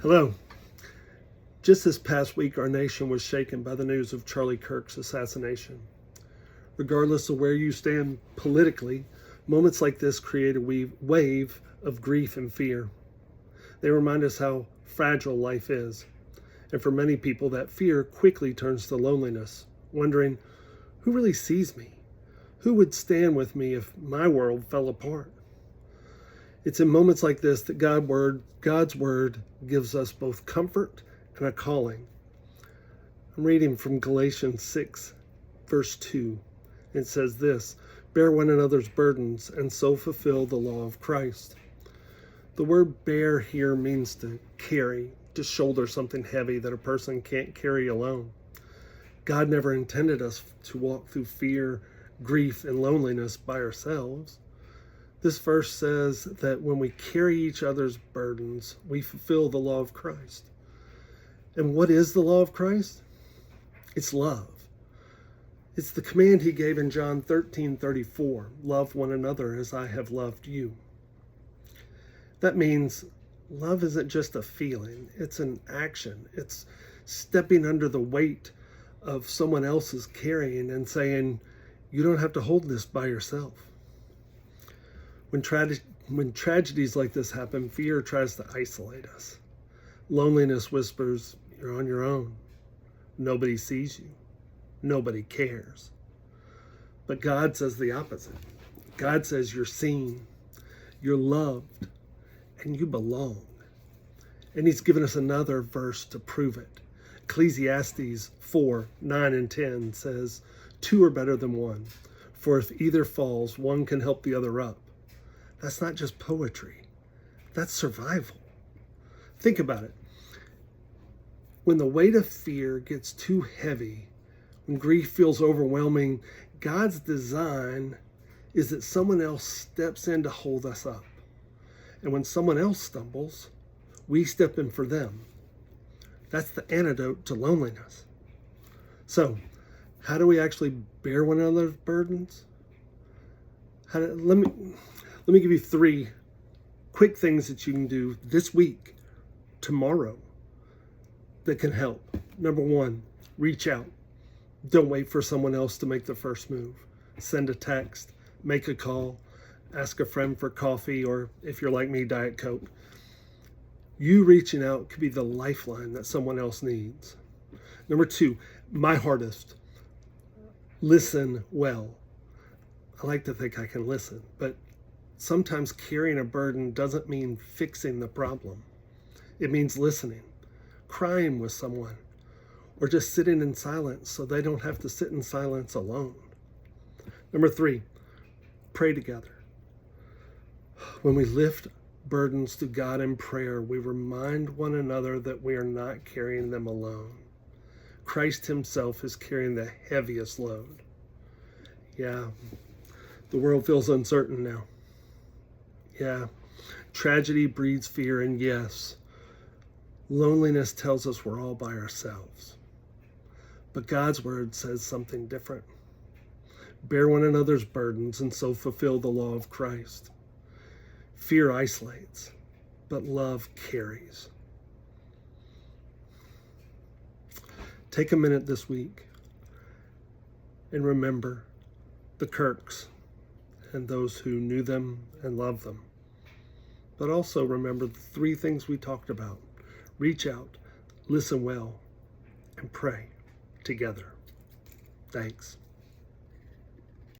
Hello. Just this past week, our nation was shaken by the news of Charlie Kirk's assassination. Regardless of where you stand politically, moments like this create a wave of grief and fear. They remind us how fragile life is. And for many people, that fear quickly turns to loneliness, wondering, who really sees me? Who would stand with me if my world fell apart? It's in moments like this that God's word gives us both comfort and a calling. I'm reading from Galatians 6, verse 2. It says this, bear one another's burdens and so fulfill the law of Christ. The word bear here means to carry, to shoulder something heavy that a person can't carry alone. God never intended us to walk through fear, grief, and loneliness by ourselves. This verse says that when we carry each other's burdens, we fulfill the law of Christ. And what is the law of Christ? It's love. It's the command he gave in John 13:34, love one another as I have loved you. That means love isn't just a feeling, it's an action. It's stepping under the weight of someone else's carrying and saying, you don't have to hold this by yourself. When tragedies like this happen, fear tries to isolate us. Loneliness whispers, you're on your own. Nobody sees you. Nobody cares. But God says the opposite. God says you're seen, you're loved, and you belong. And he's given us another verse to prove it. Ecclesiastes 4:9-10 says, two are better than one, for if either falls, one can help the other up. That's not just poetry. That's survival. Think about it. When the weight of fear gets too heavy, when grief feels overwhelming, God's design is that someone else steps in to hold us up. And when someone else stumbles, we step in for them. That's the antidote to loneliness. So, how do we actually bear one another's burdens? Let me give you 3 quick things that you can do this week, tomorrow, that can help. Number 1, reach out. Don't wait for someone else to make the first move. Send a text, make a call, ask a friend for coffee, or if you're like me, Diet Coke. You reaching out could be the lifeline that someone else needs. Number 2, my hardest, listen well. I like to think I can listen, but sometimes carrying a burden doesn't mean fixing the problem. It means listening, crying with someone, or just sitting in silence so they don't have to sit in silence alone. Number 3, pray together. When we lift burdens to God in prayer, we remind one another that we are not carrying them alone. Christ himself is carrying the heaviest load. Yeah, the world feels uncertain now. Yeah, tragedy breeds fear, and yes, loneliness tells us we're all by ourselves. But God's word says something different. Bear one another's burdens and so fulfill the law of Christ. Fear isolates, but love carries. Take a minute this week and remember the Kirks and those who knew them and loved them. But also remember the 3 things we talked about. Reach out, listen well, and pray together. Thanks.